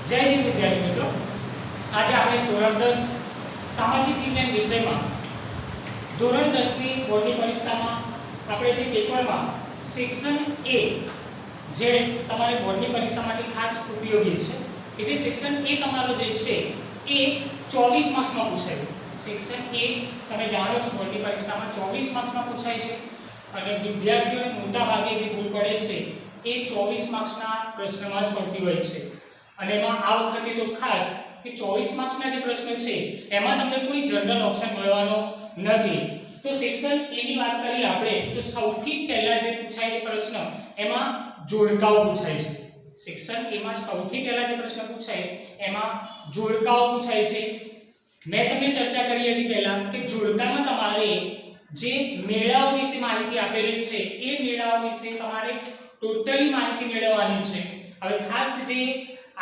જય હિન્દ વિદ્યાર્થી મિત્રો, આજે આપણે ધોરણ 10 સામાજિક વિજ્ઞાન વિષયમાં ધોરણ 10 ની બોર્ડની પરીક્ષામાં આપણે જે પેપરમાં સેક્શન A જે તમારી બોર્ડની પરીક્ષા માટે ખાસ ઉપયોગી છે કે જે સેક્શન A તમારો જે છે એ 24 માર્ક્સમાં પૂછાય. સેક્શન A તમે જાણો છો બોર્ડની પરીક્ષામાં 24 માર્ક્સમાં પૂછાય છે અને વિદ્યાર્થીઓને મોટા ભાગે જે ભૂલ પડે છે એ 24 માર્ક્સના પ્રશ્નમાં જ પડતી હોય છે. અને એમાં આ વખતે તો ખાસ કે 24 માર્ક્સના જે પ્રશ્નો છે એમાં તમને કોઈ જનરલ ઓપ્શન મળવાનો નથી. તો સેક્શન A ની વાત કરીએ આપણે તો સૌથી પહેલા જે પૂછાય છે પ્રશ્ન એમાં જોડકાઓ પૂછાય છે. સેક્શન A માં સૌથી પહેલા જે પ્રશ્ન પૂછાય એમાં જોડકાઓ પૂછાય છે. મેં તમને ચર્ચા કરી હતી પહેલા કે જોડકામાં તમારે જે મેળાઓ વિશે માહિતી આપેલી છે એ મેળાઓ વિશે તમારે ટોટલી માહિતી મેળવવાની છે. હવે ખાસ જે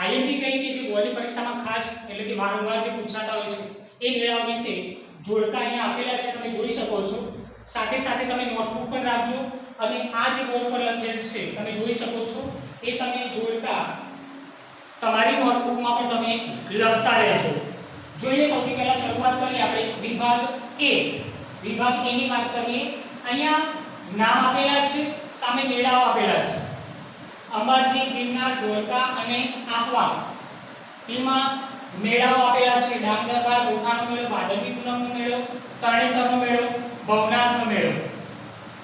આઈએમપી કહી કે જે બોર્ડની પરીક્ષામાં ખાસ એટલે કે વારંવાર જે પૂછાતા હોય છે એ મેળાઓ વિશે જોડકા અહીંયા આપેલા છે, તમે જોઈ શકો છો. સાથે સાથે તમે નોટબુક પણ રાખજો અને આ જે બોર્ડ પર લખેલ છે તમે જોઈ શકો છો એ તમે જોડકા તમારી નોટબુકમાં પણ તમે લખતા રહેજો. જોઈએ સૌથી પહેલા શરૂઆત કરીએ આપણે વિભાગ A. વિભાગ A ની વાત કરીએ. અહીંયા નામ આપેલા છે, સામે મેળાઓ આપેલા છે. અંબાજી, ગિરનાર, ધોળકા અને આહવા. એમાં મેળાઓ આપેલા છે ડાંગ દરબાર, ગોખાનો મેળો, ભાદરવી પૂનમનો મેળો, તરણેતરનો મેળો, ભવનાથનો મેળો.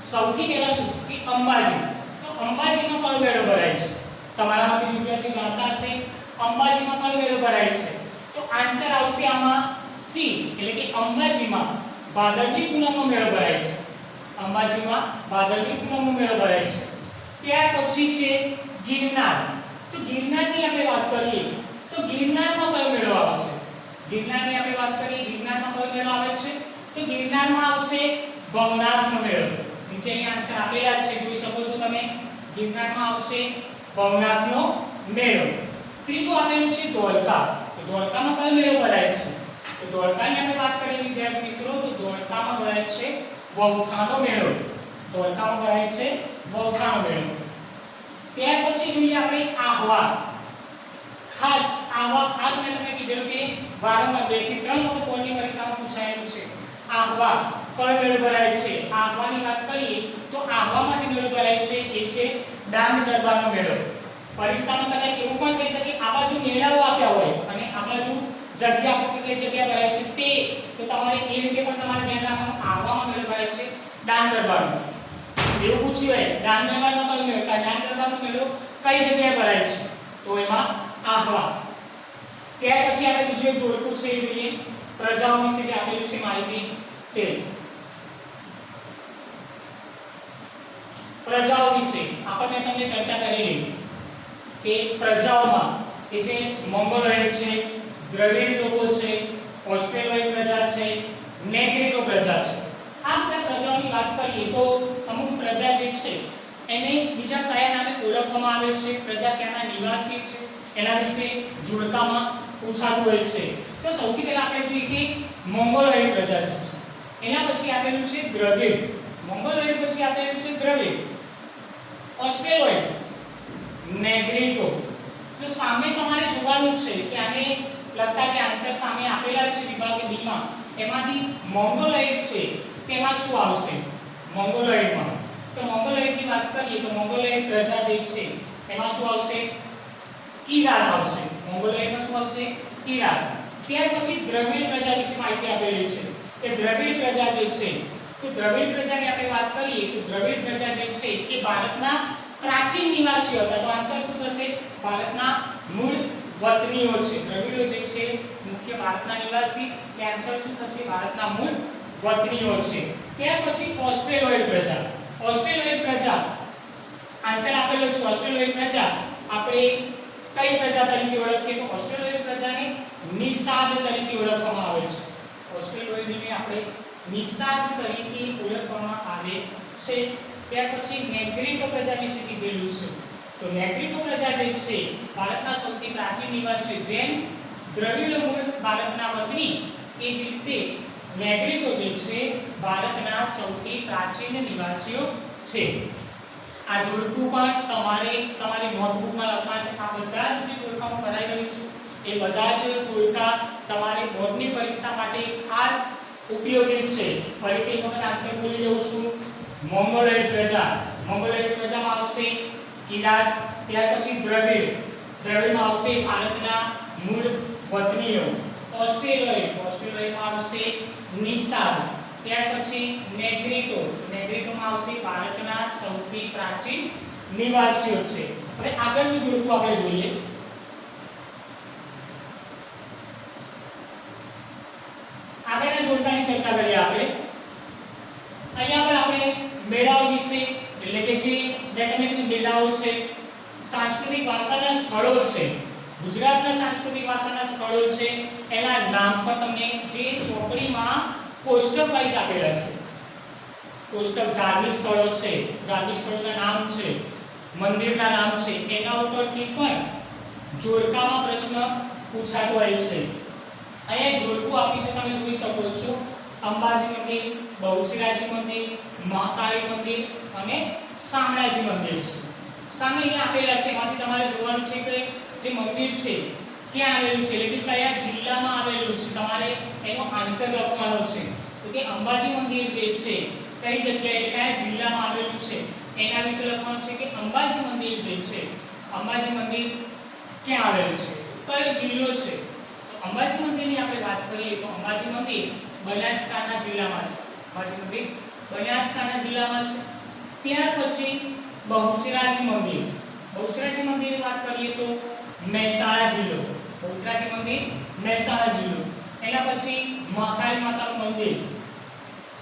સૌથી પહેલા શું છે કે અંબાજી. તો અંબાજીમાં કયો મેળો ભરાય છે? તમારામાંથી વિદ્યાર્થીઓ જાણતા હશે અંબાજીમાં કયો મેળો ભરાય છે. તો આન્સર આવશે આમાં C એટલે કે અંબાજીમાં ભાદરવી પૂનમનો મેળો ભરાય છે. અંબાજીમાં ભાદરવી પૂનમનો મેળો ભરાય છે. ત્યાર પછી છે ગિરનાર. તો ગિરનારની આપણે વાત કરીએ તો ગિરનારમાં કયો મેળો આવશે? ગિરનારની આપણે વાત કરીએ ગિરનારમાં કયો મેળો આવે છે? તો ગિરનારમાં આવશે ભવનાથનો મેળો. નીચે અહીં આન્સર આપેલા છે, જોઈ શકો છો તમે. ગિરનારમાં આવશે ભવનાથનો મેળો. ત્રીજું આપેલું છે ધોળકા. તો ધોળકામાં કયો મેળો ભરાય છે? તો ધોળકાની આપણે વાત કરીએ વિદ્યાર્થી મિત્રો તો ધોળકામાં ભરાય છે વૌઠાનો મેળો. ધોળકામાં ભરાય છે વૌઠાનો મેળો. ત્યાર પછી જોઈએ આપણે આહવા. ખાસ મેં તમને કીધું કે વારંવાર 2 થી 3 વખત બોર્ડની પરીક્ષામાં પૂછાયેલું છે. આહવા કયો મેળો ભરાય છે? આહવાની વાત કરીએ તો આહવામાં જે મેળો ભરાય છે એ છે ડાંગ દરબારનો મેળો. પરીક્ષામાં કદાચ એવું પણ થઈ શકે આ બાજુ મેળાઓ આપ્યા હોય અને આ બાજુ જગ્યા ફક્ત કઈ જગ્યા ભરાય છે તે, તો તમારે એ રીતે પણ તમારે ધ્યાન રાખવાનું. આહવામાં મેળો ભરાય છે ડાંગ દરબારનો. એવું પૂછ્યું હોય ડાંગ દરબારનો કયો મેળો? ડાંગ દરબારનો મેળો કઈ જગ્યાએ ભરાય છે? તો એમાં આહવા. ત્યાર પછી આપણે બીજું એક જોડકું છે એ જોઈએ. પ્રજાઓ વિશે જે આપેલું છે માહિતી તે. પ્રજાઓ વિશે આપણે તમને ચર્ચા કરેલી કે પ્રજાઓમાં એ જે મોંગોલોઇડ છે, દ્રવિડ લોકો છે, ઓસ્ટ્રેલોઇડ પ્રજા છે, નેગ્રીટો પ્રજા છે. આ બધા પ્રજાઓની વાત કરીએ તો અમુક પ્રજા જે છે એને બીજા કયા નામે ઓળખવામાં આવે છે, પ્રજા ક્યાંના નિવાસી છે એના વિશે જોડકામાં પૂછાતું હોય છે. તો સૌથી પહેલા આપણે જોઈએ કે મોંગોલોઇડ પ્રજા છે. એના પછી આપેલું છે દ્રવિડ. મોંગોલોઇડ પછી આપેલું છે દ્રવિડ, ઓસ્ટ્રેલોઇડ, નેગ્રીટો. તો સામે તમારે જોવાનું છે કે આને લગતા જે આન્સર સામે આપેલા છે વિભાગ B માં એમાંથી મોંગોલોઇડ છે તેમાં શું આવશે? મોંગોલોઇડમાં તો મોંગોલોઇડની વાત કરીએ તો મોંગોલોઇડ પ્રજા જે છે એમાં શું આવશે? કિરાત આવશે. મોંગોલોઇડમાં શું આવશે? કિરાત. ત્યાર પછી દ્રવિડ પ્રજા વિશે માહિતી આપેલી છે કે દ્રવિડ પ્રજા જે છે તો દ્રવિડ પ્રજાની આપણે વાત કરીએ તો દ્રવિડ પ્રજા જે છે એ ભારતના પ્રાચીન નિવાસીઓ હતા. તો આન્સર શું થશે? ભારતના મૂળ વતનીઓ છે. દ્રવિડો જે છે મુખ્ય ભારતના નિવાસી, એટલે આન્સર શું થશે? ભારતના મૂળ વતનીઓ છે. ત્યાર પછી ઓસ્ટ્રેલોઇડ પ્રજા. ઓસ્ટ્રેલોઇડ પ્રજા આન્સર આપેલો છે. ઓસ્ટ્રેલોઇડ પ્રજા આપણે કઈ પ્રજા તરીકે ઓળખીએ તો ઓસ્ટ્રેલોઇડ પ્રજાને નિષાદ તરીકે ઓળખવામાં આવે છે. ઓસ્ટ્રેલોઇડને આપણે નિષાદ તરીકે ઓળખવામાં આવે છે. ત્યાર પછી નેગ્રીટો પ્રજા વિશે કીધેલું છે. તો નેગ્રીટો પ્રજા જે છે ભારતના સૌથી પ્રાચીન નિવાસી, જેમ દ્રવિડ મૂળ ભારતના વતની એ જ રીતે નેગ્રીટો જે છે ભારતના સૌથી પ્રાચીન નિવાસીઓ છે. આ જોડકું પણ તમારી નોટબુકમાં લખવાનું છે. આ બધા જ જે જોડકાઓ કરાઈ રહ્યું છું એ બધા જ જોડકા તમારે બોર્ડની પરીક્ષા માટે ખાસ ઉપયોગી છે. ફરીથી એક વખત આન્સર બોલી દઉં છું. મોંગોલોઇડ પ્રજા, મોંગોલોઇડ પ્રજામાં આવશે કિરાત. ત્યાર પછી દ્રવિડ, દ્રવિડમાં આવશે ભારતના મૂળ વતનીઓ. ઓસ્ટ્રેલોઇડ, ઓસ્ટ્રેલોઇડમાં આવશે નિષાદ. ત્યાર પછી નેગ્રીટો, નેગ્રીટોમાં આવશે ભારતના સૌથી પ્રાચીન નિવાસીઓ છે. હવે આગળનું જોડકું આપણે જોઈએ. આગળના જોડકાની ચર્ચા કરીએ આપણે. અહીંયા પણ આપણે મેળાઓ વિશે, એટલે કે જે ડેટામેટિક મેળાઓ છે, સાંસ્કૃતિક વારસાના સ્થળો છે, ગુજરાતના સાંસ્કૃતિક વારસાના સ્થળો છે, એના નામ પણ તમને જે ચોપડીમાં કોષ્ટક વાઇઝ આપેલા છે. કોષ્ટક ધાર્મિક સ્થળો છે, ધાર્મિક સ્થળોના નામ છે, મંદિરના નામ છે, એના ઉપરથી પણ જોડકામાં પ્રશ્ન પૂછાતો હોય છે. અહીંયા જોડકું આપી છે, તમે જોઈ શકો છો. અંબાજી મંદિર, બહુચરાજી મંદિર, મહાકાળી મંદિર અને શામળાજી મંદિર છે. સામે અહીંયા આપેલા છે, એમાંથી તમારે જોવાનું છે કે જે મંદિર છે ક્યાં આવેલું છે, એટલે કે કયા જિલ્લામાં આવેલું છે. તમારે એનો આન્સર લખવાનો છે. તો કે અંબાજી મંદિર જે છે કઈ જગ્યાએ, કયા જિલ્લામાં આવેલું છે એના વિશે લખવાનું છે. કે અંબાજી મંદિર જે છે, અંબાજી મંદિર ક્યાં આવેલું છે, કયો જિલ્લો છે. અંબાજી મંદિરની આપણે વાત કરીએ તો અંબાજી મંદિર બનાસકાંઠા જિલ્લામાં છે. અંબાજી મંદિર બનાસકાંઠા જિલ્લામાં છે. ત્યાર પછી બહુચરાજી મંદિર, બહુચરાજી મંદિરની વાત કરીએ તો મહેસાણા જિલ્લો, બહુચરાજી મંદિર મહેસાણા જિલ્લો. એના પછી મહાકાળી માતાનું મંદિર,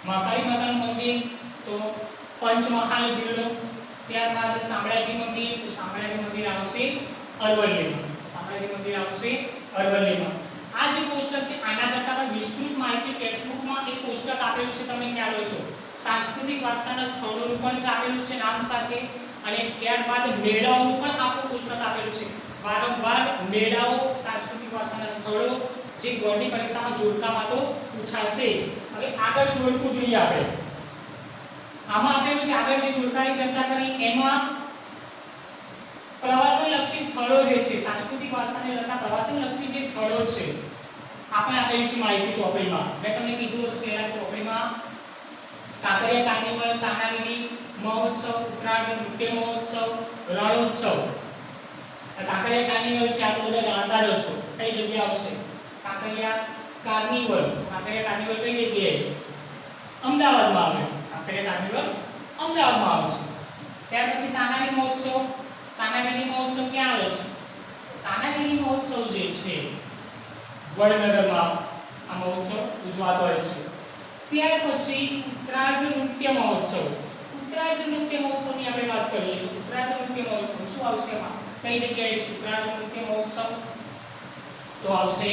મહાકાળી માતાનું મંદિર તો પંચમહાલ જિલ્લો. ત્યારબાદ શામળાજી મંદિર, તો શામળાજી મંદિર આવશે અરવલ્લીમાં, શામળાજી મંદિર આવશે અરવલ્લીમાં. આ જે કોષ્ટક છે આના કરતા પણ વિસ્તૃત માહિતી ટેક્સ્ટબુકમાં એક કોષ્ટક આપેલું છે, તમને ખ્યાલ હોય તો. સાંસ્કૃતિક વારસાના સ્થળોનું પણ આપેલું છે નામ સાથે, અને ત્યારબાદ મેળાઓનું પણ આખું કોષ્ટક આપેલું છે. વારંવાર મેળાઓ, સાંસ્કૃતિક વારસાના સ્થળો જે બોર્ડની પરીક્ષામાં જોડકામાં તો પૂછાશે. હવે આગળ જોડકું જોઈએ આપણે. આમાં આપેલું છે, આગળ જે જોડકાની ચર્ચા કરી એમાં પ્રવાસનલક્ષી સ્થળો જે છે, સાંસ્કૃતિક વારસાને લગતા પ્રવાસનલક્ષી જે સ્થળો છે આપણે આપેલી છે માહિતી ચોપડીમાં. મેં તમને કીધું હતું પહેલા ચોપડીમાં કાંકરિયા કાર્નિવલ, તાનારીરી મહોત્સવ, ઉત્તરાયણ નૃત્ય મહોત્સવ, રણોત્સવ. કાંકરિયા કાર્નિવલ છે, આ તો બધા જાણતા જ હશો. કઈ જગ્યાએ આવશે કાંકરિયા કાર્નિવલ? કાંકરિયા કાર્નિવલ કઈ જગ્યાએ? અમદાવાદમાં આવે. કાંકરિયા કાર્નિવલ અમદાવાદમાં આવશે. ત્યાર પછી તાનારી મહોત્સવ, તાનારીરી મહોત્સવ ક્યાં આવે છે? તાનારીરી મહોત્સવ જે છે વડનગરમાં આ મહોત્સવ ઉજવાતો હોય છે. ત્યાર પછી ઉત્તરાયણ નૃત્ય મહોત્સવ, ઉત્તરાયણ નૃત્ય મહોત્સવની આપણે વાત કરીએ તો ઉત્તરાયણ નૃત્ય મહોત્સવ શું આવશે એમાં? કઈ જગ્યાએ છે ઉત્તરાયણ નૃત્ય મહોત્સવ? તો આવશે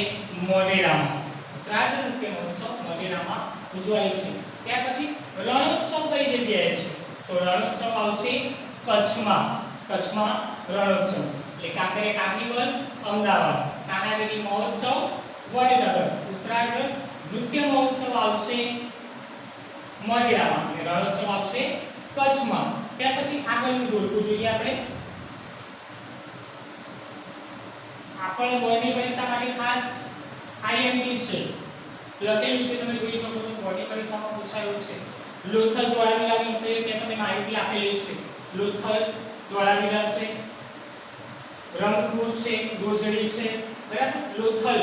મોઢેરામાં. ઉત્તરાયણ નૃત્ય મહોત્સવ મોઢેરામાં ઉજવાય છે. ત્યાર પછી રણોત્સવ કઈ જગ્યાએ છે? તો રણોત્સવ આવશે કચ્છમાં. કચ્છમાં રણોત્સવ. એટલે કાંકરિયા કાર્નિવલ અમદાવાદ, તાનારીરી મહોત્સવ વડનગર, ઉત્તરાયણ નૃત્ય મહોત્સવ આવશે મોઢેરામાં, અને રણોત્સવ આવશે કચ્છમાં. ત્યાર પછી આગળનું જોડકું જોઈએ આપણે. આપણે બોર્ડની પરીક્ષા માટે ખાસ આઈએમપી છે લખેલું છે, તમે જોઈ શકો છો. બોર્ડની પરીક્ષામાં પૂછાયું છે. લોથલ ધોળાવીરા વિશે મેં તમને માહિતી આપેલી છે. લોથલ ધોળાવીરા છે, રંગપુર છે, રોજડી છે, બરાબર. લોથલ,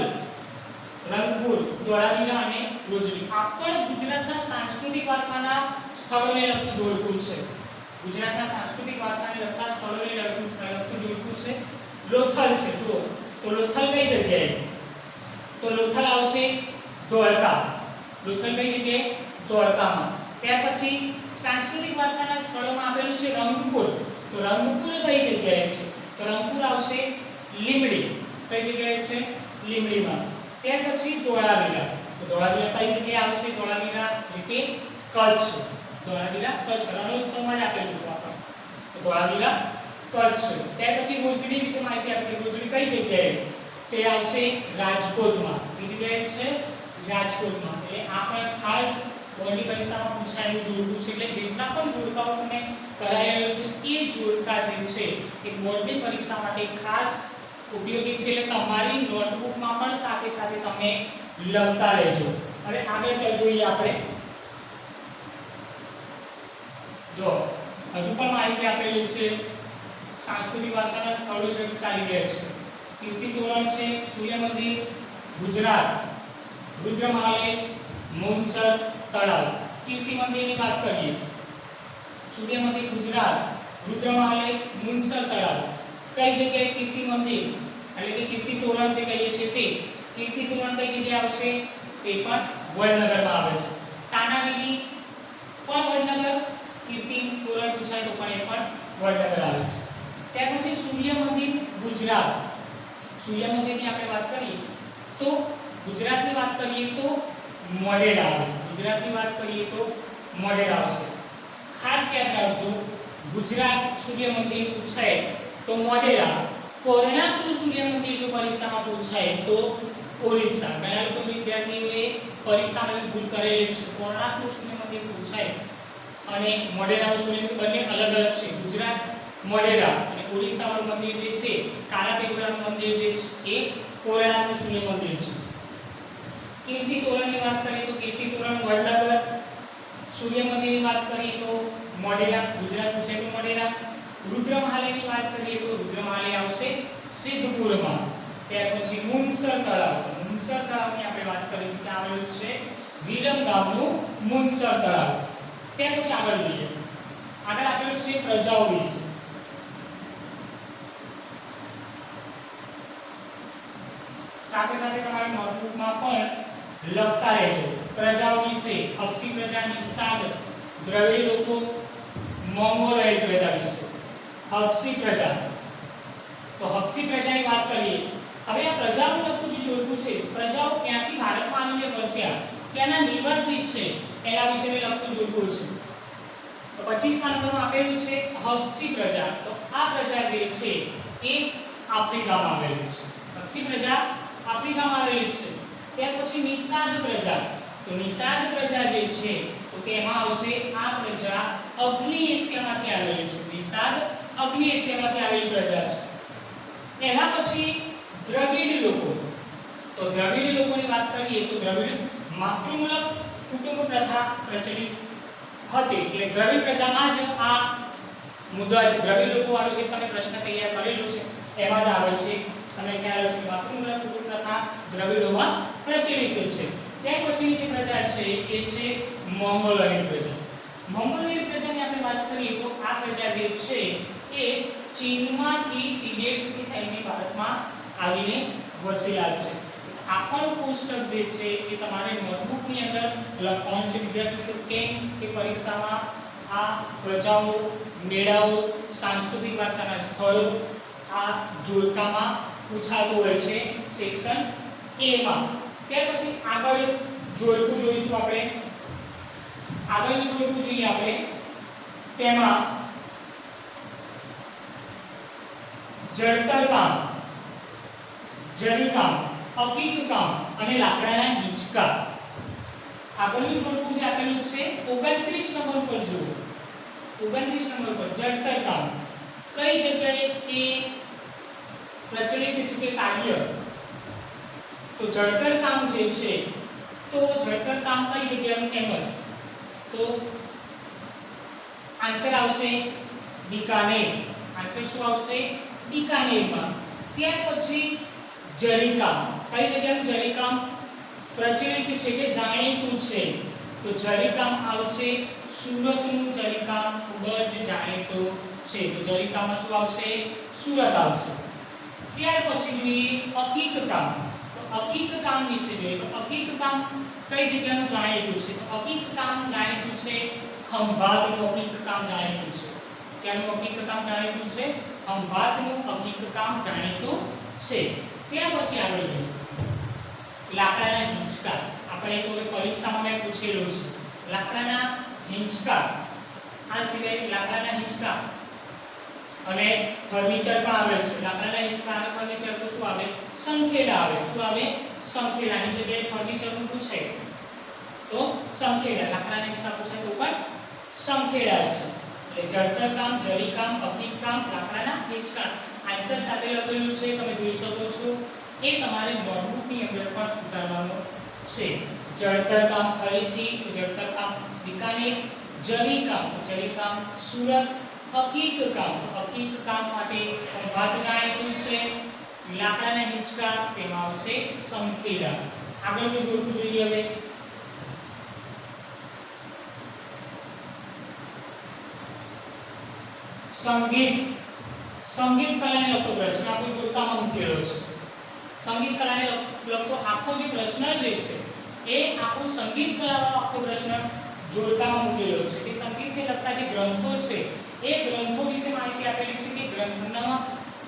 રંગપુર, ધોળાવીરા અને રોજડી આ પણ ગુજરાતના સાંસ્કૃતિક વારસાના સ્થળોને લગતું જોડકું છે. ગુજરાતના સાંસ્કૃતિક વારસાને લગતા સ્થળોને લગતું જોડકું છે. લોથલ છે, જો તો લોથલ કઈ જગ્યાએ? તો લોથલ આવશે ધોળકા. લોથલ કઈ જગ્યાએ? ધોળકામાં. ત્યાર પછી સાંસ્કૃતિક વારસાના સ્થળોમાં આપેલું છે રંગપુર. તો રંગપુર કઈ જગ્યાએ છે? તો રંગપુર આવશે લીંબડી. કઈ જગ્યાએ છે? લીંબડીમાં. ત્યાર પછી ધોળાવીરા. તો ધોળાવીરા કઈ જગ્યાએ આવશે? ધોળાવીરા એટલે કચ્છ. ધોળાવીરા કચ્છ રણોત્સવમાં જ આપેલું હતું આપણે. તો ધોળાવીરા કચ્છ. ત્યાર પછી રોજડી વિશે માહિતી આપી. રોજડી કઈ જગ્યાએ? તે આવશે રાજકોટમાં. કઈ જગ્યાએ છે? રાજકોટમાં. એટલે આ પણ ખાસ બોર્ડની પરીક્ષામાં પૂછાયેલું જોડકું છે. એટલે જેટલા પણ જોડકાઓ તમે કરાઈ રહ્યો છો એ જોડકા જે છે એ બોર્ડની પરીક્ષા માટે ખાસ ઉપયોગી છે એટલે તમારી નોટબુકમાં પણ સાથે સાથે તમે લખતા રહેજો. હવે આગળ જોઈએ આપણે. જો હજુ પણ માહિતી આપેલી છે. સાંસ્કૃતિક ભાષાના સ્થળો જે ચાલી રહ્યા છે. કીર્તિ તોરણ છે, સૂર્ય મંદિર, ગુજરાત, રુદ્રમહાલય, મુનસર તળાવ. કીર્તિ મંદિરની વાત કરીએ, સૂર્ય મંદિર ગુજરાત, રુદ્રમહાલય, મુનસર તળાવ. કઈ જગ્યાએ કીર્તિ મંદિર એટલે કે કીર્તિ તોરણ જે કહીએ છીએ તે કીર્તિ તોરણ કઈ જગ્યાએ આવશે? તે પણ વડનગરમાં આવે છે. તાનારીરી પણ વડનગર, કીર્તિ તોરણ પૂછાય તો પણ એ પણ વડનગર આવે છે. ત્યાર પછી સૂર્ય મંદિર ગુજરાત. સૂર્ય મંદિરની આપણે વાત કરીએ તો ગુજરાતની વાત કરીએ તો મોઢેર આવે. ગુજરાતની વાત કરીએ તો મોઢેર આવશે. ખાસ યાદ રાખજો, ગુજરાત સૂર્ય મંદિર પૂછાય તો મોઢેરા. કોર્ણાકનું સૂર્ય મંદિર જો પરીક્ષામાં પૂછાય તો ઓરિસ્સા. ઘણા લોકો વિદ્યાર્થીઓએ પરીક્ષામાં ભૂલ કરેલી છે. કોર્ણાકનું સૂર્ય મંદિર પૂછાય અને મોઢેરાનું સૂર્ય મંદિર બંને અલગ અલગ છે. ગુજરાત મોઢેરા અને ઓરિસ્સાનું મંદિર જે છે કાળાપેગોડાનું મંદિર જે છે એ કોર્ણાકનું સૂર્ય મંદિર છે. કીર્તિ તોરણની વાત કરીએ તો કીર્તિ તોરણ વડનગર. સૂર્ય મંદિરની વાત કરીએ તો મોઢેરા. ગુજરાત પૂછાય તો મોઢેરા. રુદ્રમહાલયની વાત કરીએ તો રુદ્રમહાલય આવશે સિદ્ધપુરમાં. ત્યાર પછી મુનસર તળાવ. મુનસર તળાવની આપણે વાત કરીએ તો ત્યાં આવેલું છે વિરમગામનું મુનસર તળાવ. ત્યાર પછી આગળ જોઈએ. આગળ આપેલું છે પ્રજાઓ વિશે. સાથે સાથે તમારી નોટબુકમાં પણ લખતા રહેજો. પ્રજાઓ વિશે અક્ષી પ્રજા, નિષાદ, દ્રવિડ લોકો, મોંગોલોઇડ પ્રજા વિશે. હક્ષી પ્રજા, તો હક્ષી પ્રજાની વાત કરીએ. હવે આ પ્રજાનું લખવું જે જોડકું છે, પ્રજાઓ ક્યાંથી ભારતમાં આવીને વસ્યા, ક્યાંના નિવાસી છે એના વિશે લખવું જોડકું છે. તો 25મા નંબરમાં આપેલું છે હક્ષી પ્રજા. તો આ પ્રજા જે છે એ આફ્રિકામાં આવેલી છે. હક્ષી પ્રજા આફ્રિકામાં આવેલી છે. ત્યાર પછી નિષાદ પ્રજા. તો નિષાદ પ્રજા જે છે તો તેમાં આવશે આ પ્રજા અગ્નિ એશિયામાંથી આવેલી છે. નિષાદ અગ્નિ એશિયામાંથી આવેલી પ્રજા છે. એના પછી દ્રવિડ લોકો. તો દ્રવિડ લોકોની વાત કરીએ તો દ્રવિડ માતૃમૂલક કુટુંબ પ્રથા પ્રચલિત હતી. એટલે દ્રવિડ પ્રજામાં જ આ મુદ્દો છે. દ્રવિડ લોકો વાળો જે તમે પ્રશ્ન તૈયાર કરેલો છે એમાં જ આવે છે. તમને ખ્યાલ હશે માતૃમૂલક કુટુંબ પ્રથા દ્રવિડોમાં પ્રચલિત છે. ત્યાર પછીની જે પ્રજા છે એ છે મોંગોલોઇડ પ્રજા. મોંગોલોઇડ પ્રજાની આપણે વાત કરીએ તો આ પ્રજા જે છે એ ચીનમાંથી તિબેટથી થઈને ભારતમાં આવીને વસેલા છે. આપણું કોષ્ટક જે છે એ તમારે નોટબુકની અંદર લખવાનું છે વિદ્યાર્થીઓ. કેમ કે પરીક્ષામાં આ પ્રજાઓ, મેળાઓ, સાંસ્કૃતિક વારસાના સ્થળો આ જોડકામાં પૂછાતું હોય છે સેક્શન A માં. ત્યાર પછી આગળ જોડકું જોઈશું આપણે. આગળનું જોડકું જોઈએ આપણે. તેમાં જડતર કામ, જરી કામ, અકીક કામ અને લાકડાના હિંચકા. આગળનું જોડકું જે આપેલું છે 29 નંબર પર જુઓ. 29 નંબર પર જડતર કામ કઈ જગ્યાએ એ પ્રચલિત છે કે કાર્ય. તો જડતર કામ જે છે તો જડતર કામ કઈ જગ્યાનું ફેમસ? તો આન્સર આવશે બીકાનેર. આન્સર શું આવશે? બીકાનેરમાં. ત્યાર પછી જરીકામ. કઈ જગ્યાનું જરીકામ પ્રચલિત છે કે જાણીતું છે? તો જરીકામ આવશે સુરતનું જરીકામ ખૂબ જ જાણીતું છે. તો જરીકામમાં શું આવશે? સુરત આવશે. ત્યાર પછી જોઈએ અકીક કામ. તો અકીક કામ વિશે જોઈએ તો અકીક કામ કઈ જગ્યાનું જાણીતું છે? તો અકીક કામ જાણીતું છે ખંભાતનું અકીક કામ જાણીતું છે. ક્યાંનું અકીક કામ જાણીતું છે? ખંભાતનું અકીક કામ જાણીતું છે. ત્યાર પછી આગળ જોઈએ લાકડાના હિંચકા. આપણે એક વખત પરીક્ષામાં મેં પૂછેલું છે લાકડાના હિંચકા. આ સિવાય લાકડાના હિંચકા અને ફર્નિચર પણ આવે છે. લાકડાના હિંચકા અને ફર્નિચર તો શું આવે? સંખેડા આવે. શું આવે? સંખેડાની જગ્યાએ ફર્નિચરનું પૂછે તો સંખેડા. લાકડાના હિંચકા પૂછાય તો પણ સંખેડા છે. એટલે જડતર કામ, જરી કામ, અકીક કામ, લાકડાના હિંચકા આન્સર સાથે લખેલું છે, તમે જોઈ શકો છો. એ તમારે નોટબુકની અંદર પણ ઉતારવાનો છે. જળતર કામ ફરીથી જળતર કામ બિકાનેર, જરી કામ સુરત, અકીક કામ માટે વાત જાણીતું છે. લાકડાના હિંચકા તેમાં આવશે સંખેડા. આગળનું જોડકું જોઈએ હવે. સંગીત કલાને લગતો પ્રશ્ન આખો જોડકામાં મૂકેલો છે. સંગીત કલાને લગતો આખો જે પ્રશ્ન જે છે એ આખો સંગીત કલાવાળો આખો પ્રશ્ન જોડકામાં મૂકેલો છે. એ સંગીતને લગતા જે ગ્રંથો છે એ ગ્રંથો વિશે માહિતી આપેલી છે કે ગ્રંથના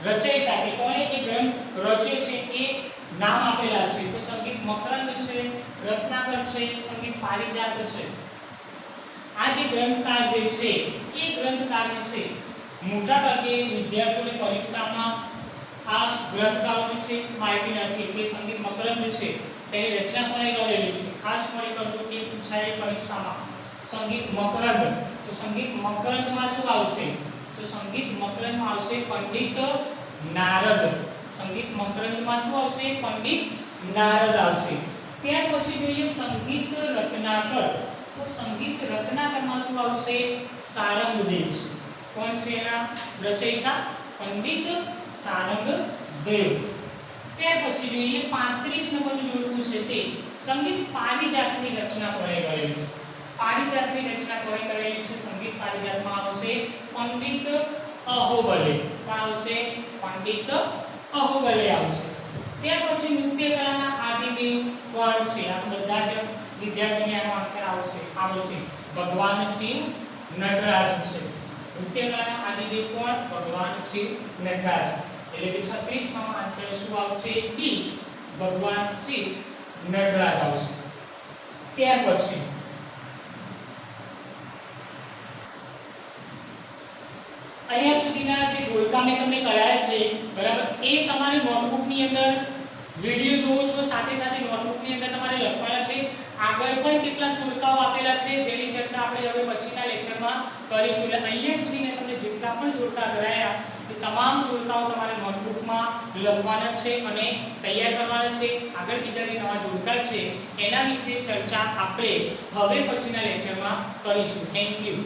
રચયિતા કે કોણે એ ગ્રંથ રચ્યો છે એ નામ આપેલા છે. તો સંગીત મકરંદ છે, રત્નાકર છે, સંગીત પારિજાત છે. આ જે ગ્રંથકાર જે છે એ ગ્રંથકાર વિશે મોટાભાગે વિદ્યાર્થીઓની પરીક્ષામાં આ ગ્રંથકારો વિશે માહિતી નથી. કે સંગીત મકરંદ છે તેની રચના કોણે કરેલી છે, ખાસ મળી કરજો કે પૂછાય પરીક્ષામાં. સંગીત મકરંદ, તો સંગીત મકરંદમાં શું આવશે? તો સંગીત મકરંદમાં આવશે પંડિત નારદ. સંગીત મકરંદમાં શું આવશે? પંડિત નારદ આવશે. ત્યાર પછી જોઈએ સંગીત રત્નાકર. તો સંગીત રત્નાકરમાં શું આવશે? સારંગદેવ છે. કોણ છે એના રચયિતા? પંડિત સારંગદેવ. ત્યાર પછી જોઈએ 35 નંબરનું જોડકું છે તે સંગીત પારિજાતની રચના કોણે કરેલી છે. પારિજાતની રચના કોણે કરેલી છે? સંગીત પારિજાતમાં આવશે પંડિત અહોબલે. કોણ આવશે? પંડિત અહોબલે આવશે. ત્યાર પછી નૃત્ય કલાના આદિદેવ કોણ છે? આ બધા જ વિદ્યાર્થીઓને આનો આન્સર આવશે. ભગવાન શિવ, નટરાજ છે. નૃત્ય કલાના આદિદેવ કોણ? ભગવાન શિવ, નટરાજ. એટલે કે 36 માં આન્સર શું આવશે? બી, ભગવાન શિવ, નટરાજ આવશે. ત્યાર પછી અહીંયા સુધીના જે જોડકા મેં તમને કરાયા છે બરાબર, એ તમારી નોટબુકની અંદર વિડિયો જોવો છો, સાથે સાથે નોટબુકની અંદર તમારે લખવાના છે. આગળ પણ કેટલાક જોડકાઓ આપેલા છે જેની ચર્ચા આપણે હવે પછીના લેક્ચરમાં કરીશું. એટલે અહીંયા સુધી મેં તમને જેટલા પણ જોડકા કરાયા એ તમામ જોડકાઓ તમારે નોટબુકમાં લખવાના છે અને તૈયાર કરવાના છે. આગળ બીજા જે નવા જોડકા છે એના વિશે ચર્ચા આપણે હવે પછીના લેક્ચરમાં કરીશું. Thank you.